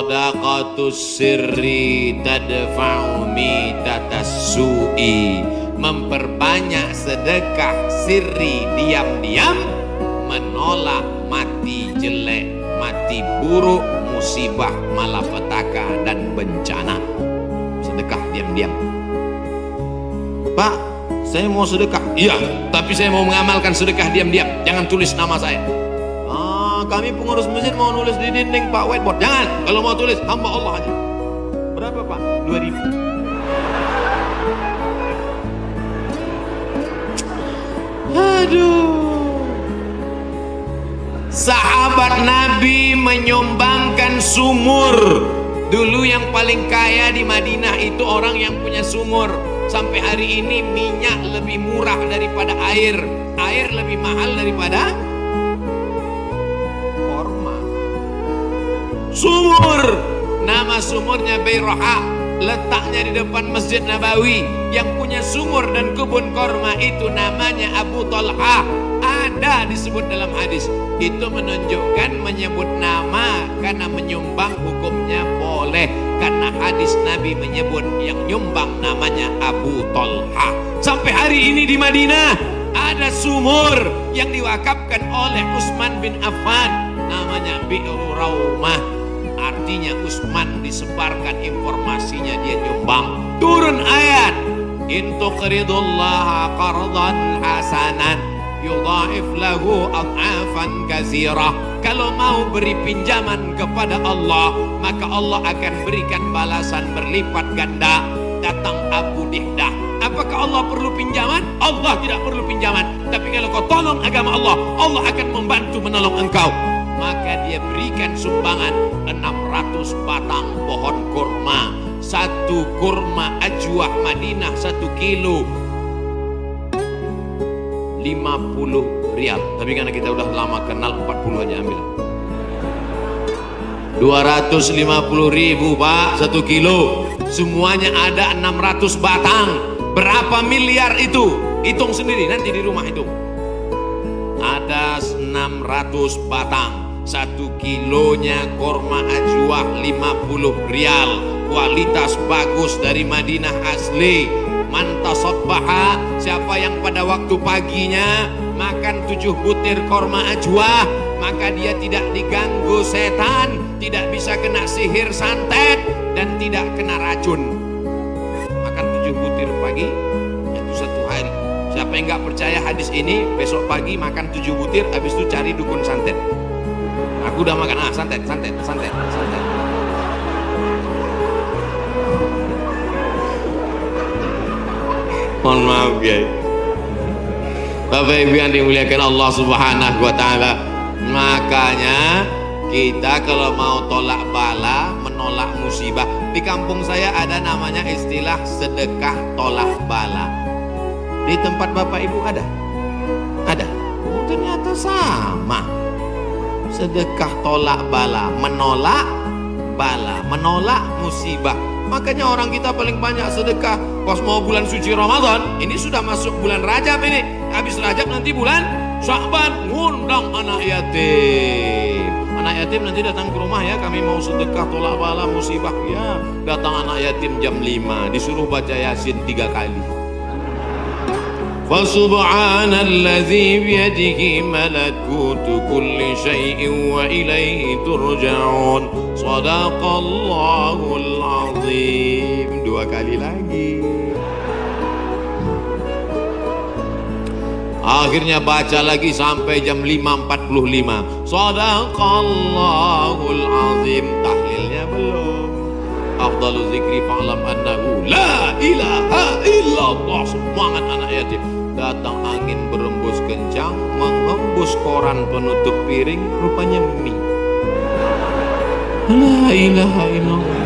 Shadaqatus sirri tadfa'u mitatas su'i. Memperbanyak sedekah sirri diam-diam menolak mati jelek, mati buruk, musibah, malapetaka dan bencana. Sedekah diam-diam. Pak, saya mau sedekah. Iya, tapi saya mau mengamalkan sedekah diam-diam. Jangan tulis nama saya. Kami pengurus masjid mau nulis di dinding Pak whiteboard. Jangan. Kalau mau tulis hamba Allah aja. Berapa Pak? 2.000. Aduh. Sahabat Nabi menyumbangkan sumur. Dulu yang paling kaya di Madinah itu orang yang punya sumur. Sampai hari ini minyak lebih murah daripada air. Air lebih mahal daripada korma. Sumur. Nama sumurnya Bayroha. Letaknya di depan Masjid Nabawi. Yang punya sumur dan kebun korma itu namanya Abu Talha. Ada disebut dalam hadis. Itu menunjukkan menyebut nama karena menyumbang hukumnya boleh. Karena hadis Nabi menyebut yang nyumbang namanya Abu Talha. Sampai hari ini di Madinah ada sumur yang diwakafkan oleh Utsman bin Affan. Namanya Bi'ru Raumah. Artinya Utsman disebarkan informasinya, dia nyumbang. Turun ayat, in tuqridullaha qardan hasanan yudha'if lahu ad'afan katsirah. Kalau mau beri pinjaman kepada Allah, maka Allah akan berikan balasan berlipat ganda. Datang Abu Dihdah. Apakah Allah perlu pinjaman? Allah tidak perlu pinjaman. Tapi kalau kau tolong agama Allah, Allah akan membantu menolong engkau. Maka dia berikan sumbangan 600 batang pohon kurma. Satu kurma ajwah Madinah 1 kilo 50 rial. Tapi karena kita udah lama kenal, 40 aja ambil. 250.000 Pak 1 kilo. Semuanya ada 600 batang. Berapa miliar itu? Hitung sendiri nanti di rumah hitung. Ada 600 batang. 1 kilonya kurma ajwah 50 rial. Kualitas bagus dari Madinah asli. Mantasabbaha, siapa yang pada waktu paginya makan 7 butir korma ajwa, maka dia tidak diganggu setan, tidak bisa kena sihir santet, dan tidak kena racun. Makan 7 butir pagi, itu 1 hari. Siapa yang nggak percaya hadis ini, besok pagi makan 7 butir, habis itu cari dukun santet. Aku udah makan, santet. Mohon maaf ya Bapak Ibu yang dimuliakan Allah Subhanahu wa ta'ala. Makanya kita kalau mau tolak bala, menolak musibah, di kampung saya ada namanya istilah sedekah tolak bala. Di tempat Bapak Ibu ada? Ada. Oh, ternyata sama. Sedekah tolak bala, menolak bala, menolak musibah. Makanya orang kita paling banyak sedekah pas mau bulan suci Ramadan. Ini sudah masuk bulan Rajab ini. Habis Rajab nanti bulan Sya'ban, ngundang anak yatim. Anak yatim nanti datang ke rumah ya, kami mau sedekah tolak bala musibah. Ya, datang anak yatim jam 5, disuruh baca Yasin 3 kali. Fasubhanalladzi biyadihi malakutu kulli syai'in wa ilaihi turja'un. Shadaqallahul azim. 2 kali lagi. Akhirnya baca lagi sampai jam 5.45. Shadaqallahul azim. Tahlilnya belum. Afdalul zikri fa'lam annahu la ilaha illallah. Semangat anak yatim. Datang angin berembus kencang, menghembus koran penutup piring, rupanya mie. La ilaha illallah.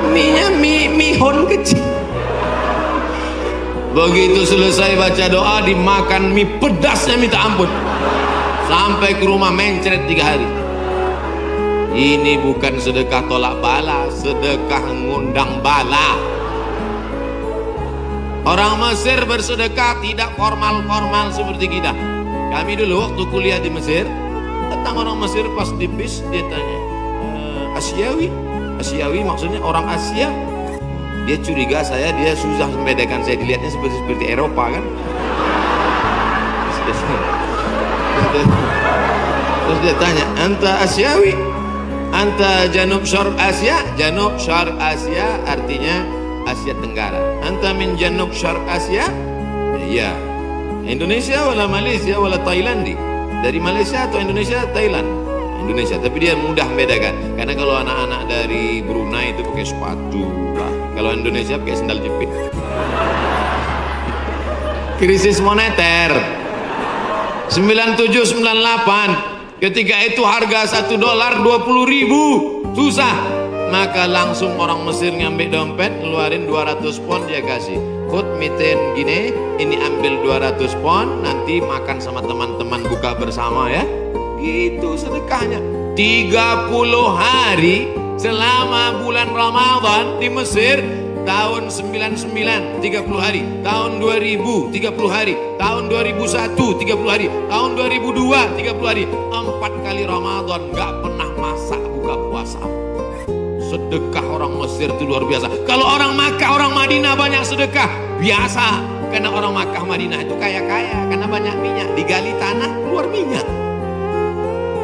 Mie-nya mihon kecil. Begitu selesai baca doa, dimakan mie pedasnya minta ampun. Sampai ke rumah mencret 3 hari. Ini bukan sedekah tolak bala, sedekah ngundang bala. Orang Mesir bersedekah tidak formal-formal seperti kita. Kami dulu waktu kuliah di Mesir, Datang orang Mesir pas di bis, dia tanya, Asiawi? Asiawi maksudnya orang Asia. Dia curiga dia susah membedakan, saya dilihatnya seperti Eropa kan. Terus dia tanya, anta Asiawi? Anta Janub Syarq Asia? Janub Syarq Asia artinya Asia Tenggara. Anta min Janub Syarq Asia? Iya. Indonesia wala Malaysia wala Thailand? Dari Malaysia atau Indonesia? Thailand. Indonesia. Tapi dia mudah membedakan, karena kalau anak-anak dari Brunei itu pakai sepatu, kalau Indonesia pakai sandal jepit. Krisis moneter 97-98, ketika itu harga $1 $20.000, susah. Maka langsung orang Mesir ngambil dompet, ngeluarin 200 pon, dia kasih, khud miten gini, ini ambil 200 pon, nanti makan sama teman-teman, buka bersama ya. Gitu sedekahnya. 30 hari selama bulan Ramadan di Mesir. Tahun 99 30 hari, tahun 2000 30 hari, tahun 2001 30 hari, tahun 2002 30 hari, 4 kali Ramadan nggak pernah masak buka puasa. Sedekah orang Mesir itu luar biasa. Kalau orang Makkah, orang Madinah banyak sedekah biasa, karena orang Makkah Madinah itu kaya-kaya, karena banyak minyak, digali tanah keluar minyak.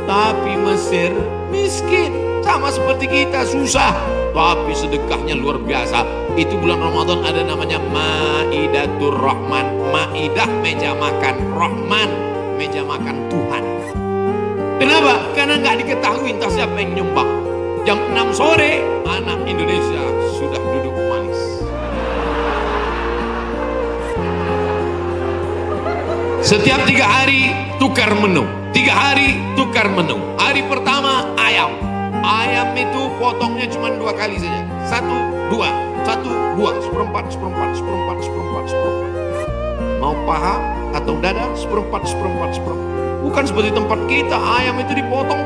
Tapi Mesir miskin, sama seperti kita, susah, tapi sedekahnya luar biasa. Itu bulan Ramadan ada namanya Maidatur Rahman. Maidah meja makan, Rahman meja makan Tuhan. Kenapa? Karena nggak diketahui entah siapa yang nyumbang. Jam 6 sore anak Indonesia sudah duduk manis. Setiap 3 hari tukar menu, 3 hari tukar menu. Hari pertama ayam. Ayam itu potongnya cuma 2 kali saja. 1, 2, 1, 2, seperempat. Mau paha atau dada, seperempat. Bukan seperti tempat kita, ayam itu dipotong.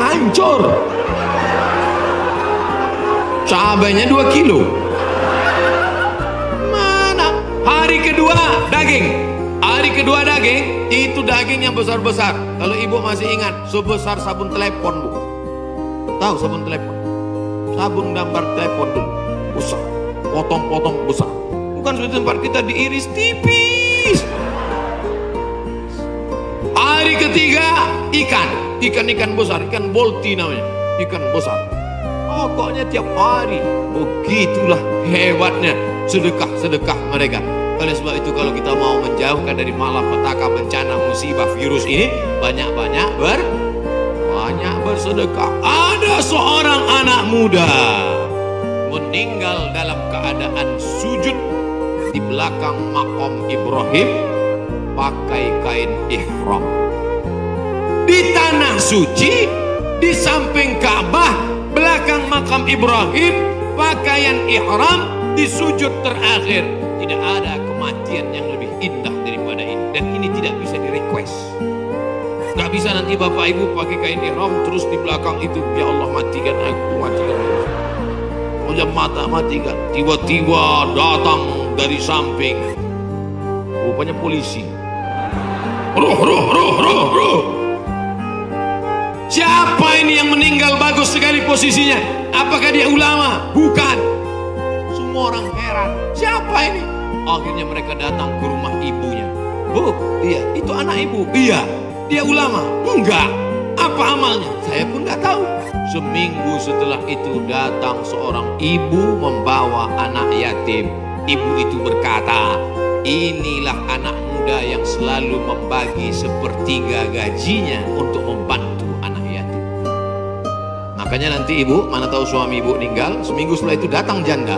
Hancur. Cabainya 2 kilo. Mana? Hari kedua daging. Hari kedua daging, itu daging yang besar-besar. Kalau ibu masih ingat, sebesar sabun telepon, Bu. Tahu sabun telepon? Sabun gambar telepon dulu. Besar. Potong-potong besar. Bukan seperti tempat kita diiris tipis. Hari ketiga, ikan besar, ikan bolti namanya, ikan besar. Pokoknya tiap hari. Begitulah hebatnya sedekah mereka. Oleh sebab itu, kalau kita mau menjauhkan dari malapetaka, bencana, musibah, virus ini, banyak-banyak bersedekah. Ada seorang anak muda meninggal dalam keadaan sujud di belakang makam Ibrahim, pakai kain ihram. Di tanah suci, di samping Ka'bah, belakang makam Ibrahim, pakaian ihram, di sujud terakhir. Tidak ada kematian yang lebih indah daripada ini, dan ini tidak bisa di-request. Nggak bisa nanti bapak ibu pakai kain ihram terus di belakang itu, ya Allah matikan aku, udah matikan. Tiba-tiba datang dari samping, rupanya polisi. Roh. Siapa ini yang meninggal bagus sekali posisinya? Apakah dia ulama? Bukan. Semua orang heran, siapa ini? Akhirnya mereka datang ke rumah ibunya. Bu, iya, itu anak ibu. Iya, dia ulama. Enggak. Apa amalnya? Saya pun nggak tahu. Seminggu setelah itu datang seorang ibu membawa anak yatim. Ibu itu berkata, inilah anak muda yang selalu membagi sepertiga gajinya untuk membantu anak yatim. Makanya nanti ibu, mana tahu suami ibu meninggal, seminggu setelah itu datang janda.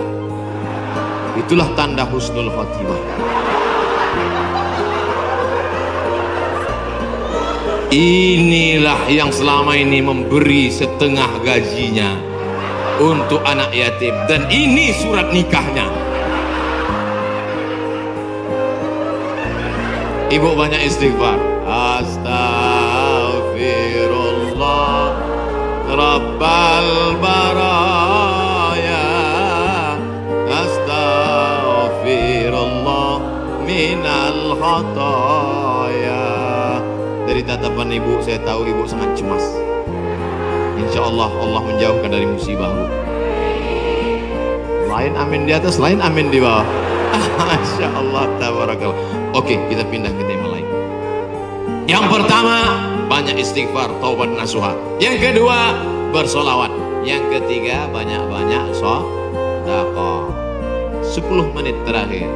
Itulah tanda husnul khotimah. Inilah yang selama ini memberi setengah gajinya untuk anak yatim, dan ini surat nikahnya. Ibu banyak istighfar. Astaghfirullah Rabbal baraya, astaghfirullah min ataya. Dari tatapan ibu saya tahu ibu sangat cemas. Insya Allah Allah menjauhkan dari musibah, Bu. Lain amin di atas, lain amin di bawah. Masya Allah, tabarakallah. Oke, kita pindah ke tema lain. Yang pertama, banyak istighfar, taubat nasuha. Yang kedua, bersolawat. Yang ketiga, banyak-banyak sedekah. 10 menit terakhir,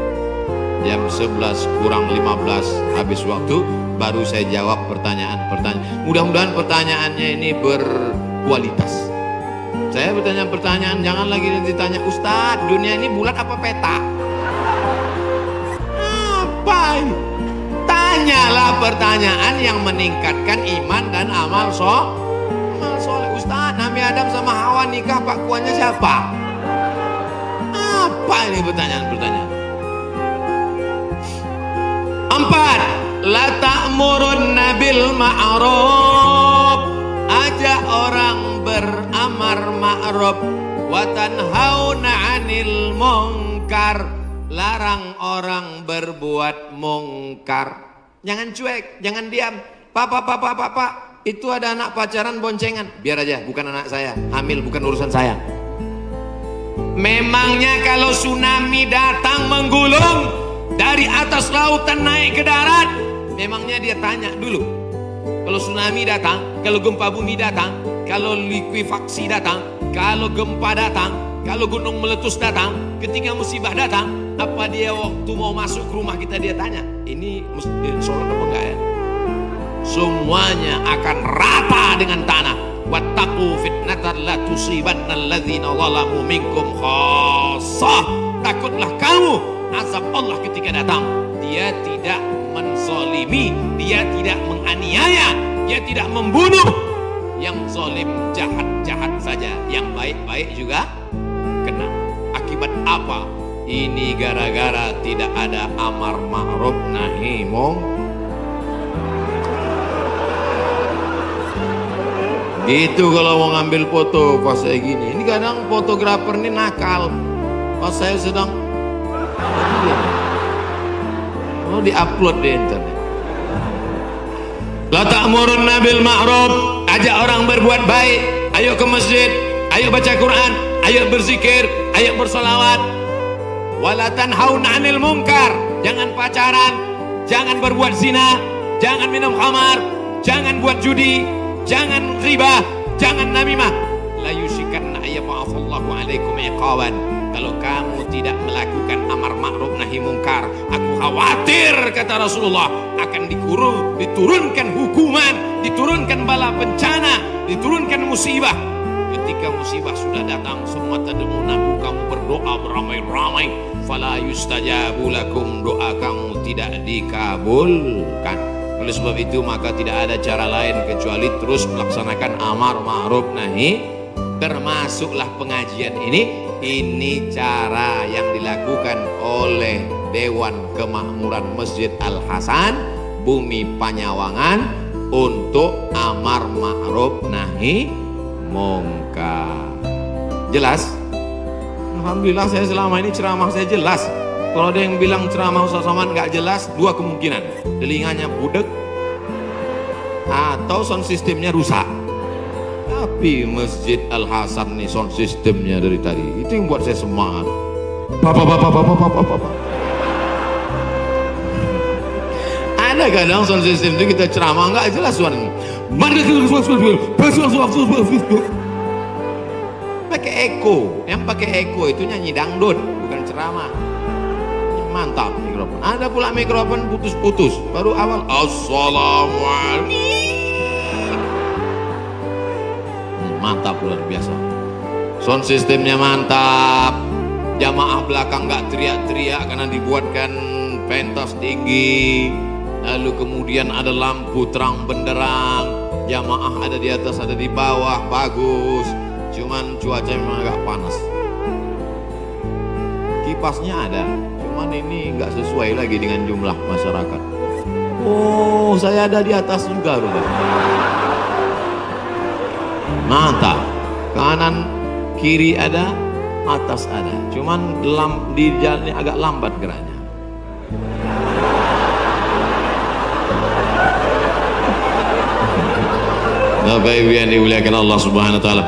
jam 11 kurang 15 habis waktu, baru saya jawab pertanyaan-pertanyaan. Mudah-mudahan pertanyaannya ini berkualitas. Saya bertanya pertanyaan, jangan lagi ditanya, Ustadz, dunia ini bulat apa peta? Apa ini? Tanyalah pertanyaan yang meningkatkan iman dan amal soleh. Ustadz, Nabi Adam sama Hawa nikah, pakuannya siapa? Apa ini pertanyaan-pertanyaan? 4. La ta'murunna bil ma'ruf. Ajak orang beramar ma'ruf wa tanhauna 'anil munkar. Larang orang berbuat mungkar. Jangan cuek, jangan diam. Pak, itu ada anak pacaran boncengan. Biar aja, bukan anak saya. Hamil bukan urusan saya. Memangnya kalau tsunami datang menggulung dari atas lautan naik ke darat, memangnya dia tanya dulu? Kalau tsunami datang, kalau gempa bumi datang, kalau likuifaksi datang, kalau gempa datang, kalau gunung meletus datang, ketika musibah datang, apa dia waktu mau masuk ke rumah kita dia tanya, ini mesti sholat apa enggak ya? Semuanya akan rata dengan tanah. Wattaqu fitnatan la tusibanna alladzina zalamu minkum khassah. Takutlah kamu azab Allah ketika datang. Dia tidak menzalimi, dia tidak menganiaya, dia tidak membunuh. Yang zalim jahat-jahat saja, yang baik-baik juga kena. Akibat apa? Ini gara-gara tidak ada amar ma'ruf nahi munkar. Gitu kalau mau ngambil foto pas saya gini. Ini kadang fotografer ini nakal. Pas saya sedang di-upload di internet. La ta'murunna bil ma'ruf. Ajak orang berbuat baik. Ayo ke masjid, ayo baca Quran, ayo berzikir, ayo bersolawat. Wala tanhauna 'anil munkar. Jangan pacaran, jangan berbuat zina, jangan minum khamar, jangan buat judi, jangan riba, jangan namimah. La yusikanna ayyaba'afallahu alaikum iqaban. Kalau kamu tidak melakukan amar ma'ruf nahi munkar, aku khawatir, kata Rasulullah, akan diturunkan hukuman, diturunkan bala bencana, diturunkan musibah. Ketika musibah sudah datang, semua tad'unahu, kamu berdoa beramai-ramai, fala yustajabu lakum, doa kamu tidak dikabulkan. Oleh sebab itu maka tidak ada cara lain kecuali terus melaksanakan amar ma'ruf nahi. Termasuklah pengajian ini cara yang dilakukan oleh Dewan Kemakmuran Masjid Al-Hasan Bumi Panyawangan untuk amar ma'ruf nahi munkar. Jelas? Alhamdulillah saya selama ini ceramah saya jelas. Kalau ada yang bilang ceramah Ustaz Somad nggak jelas, dua kemungkinan: telinganya budek atau sound sistemnya rusak. Tapi Masjid Al-Hasan nih sound sistemnya dari tadi itu yang buat saya semangat. Bapak. Ada kadang sound system itu kita ceramah nggak jelas suaranya. Pakai echo, yang pakai echo itu nyanyi dangdut, bukan ceramah. Mantap mikrofon. Ada pula mikrofon putus-putus. Baru awal assalamualaikum. Mantap, luar biasa. Sound sistemnya mantap. Jamaah belakang nggak teriak-teriak karena dibuatkan pentas tinggi. Lalu kemudian ada lampu terang benderang. Jamaah ada di atas, ada di bawah, bagus. Cuman cuaca memang agak panas. Kipasnya ada, cuman ini nggak sesuai lagi dengan jumlah masyarakat. Oh, saya ada di atas juga, rupanya. Mantap. Kanan kiri ada, atas ada. Cuman di jalan ini agak lambat geraknya. Bapak Ibu yang dimuliakan Allah Subhanahu wa taala.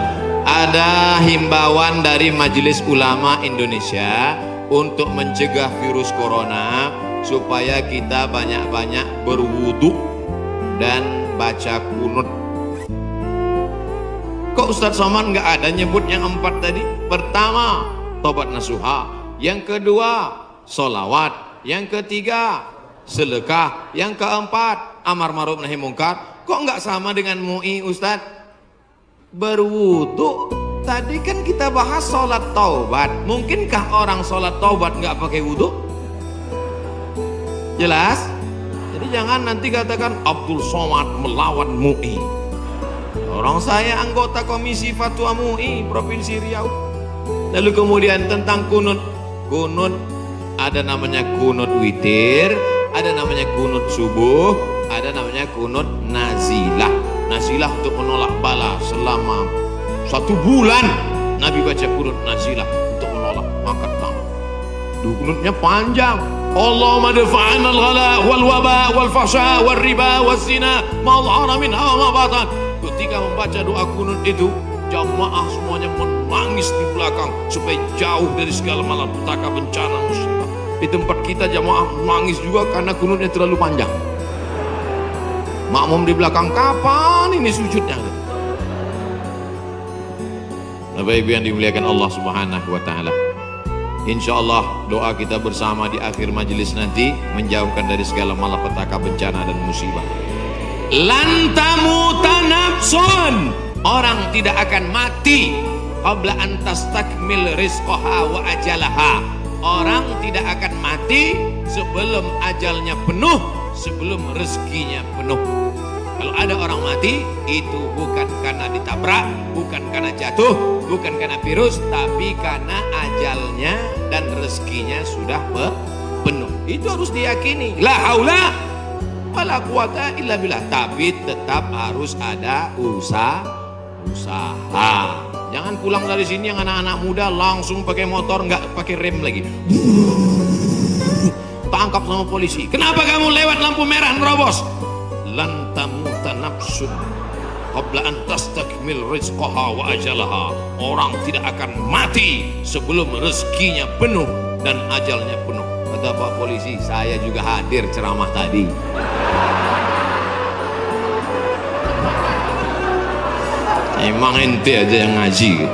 Ada himbauan dari Majelis Ulama Indonesia untuk mencegah virus corona supaya kita banyak-banyak berwudu dan baca kunut. Kok Ustadz Somad nggak ada nyebut yang 4 tadi? Pertama, tobat nasuha. Yang kedua, solawat. Yang ketiga, sedekah. Yang keempat, amar ma'ruf nahi mungkar. Kok nggak sama dengan MUI Ustadz? Berwudu. Tadi kan kita bahas sholat taubat. Mungkinkah orang sholat taubat nggak pakai wudu? Jelas? Jadi jangan nanti katakan Abdul Somad melawan MUI. Orang saya anggota Komisi Fatwa MUI Provinsi Riau. Lalu kemudian tentang kunut. Kunut ada namanya kunut witir, ada namanya kunut subuh, ada namanya kunut nazilah. Nazilah untuk menolak bala selama 1 bulan. Nabi baca kunut nazilah untuk menolak makan tamu. Kunutnya panjang. Allahumma dafa'an al-ghala wal waba wal fahsya wal riba wal zina ma dhahara minha wa ma batan. Ketika membaca doa kunut itu, jamaah semuanya menangis di belakang supaya jauh dari segala malapetaka, bencana, musibah. Di tempat kita jamaah menangis juga karena kunutnya terlalu panjang. Makmum di belakang, kapan ini sujudnya? Bapak Ibu yang dimuliakan Allah Subhanahu wa taala. Insyaallah doa kita bersama di akhir majelis nanti menjauhkan dari segala malapetaka, bencana dan musibah. Lan tamuta nafsun, orang tidak akan mati qabla an tastakmil rizqaha wa ajalaha. Orang tidak akan mati sebelum ajalnya penuh, sebelum rezekinya penuh. Kalau ada orang mati, itu bukan karena ditabrak, bukan karena jatuh, bukan karena virus, tapi karena ajalnya dan rezekinya sudah penuh. Itu harus diyakini. La haula wala quwata illa billah. Tapi tetap harus ada usaha. Jangan pulang dari sini yang anak-anak muda langsung pakai motor, nggak pakai rem lagi. Tangkap sama polisi. Kenapa kamu lewat lampu merah nerobos? Lan tamuta nafsun qabla an tastakmil rizqaha wa ajalaha. Orang tidak akan mati sebelum rezekinya penuh dan ajalnya penuh. Kata Pak Polisi, saya juga hadir ceramah tadi. Emang ente aja yang ngaji.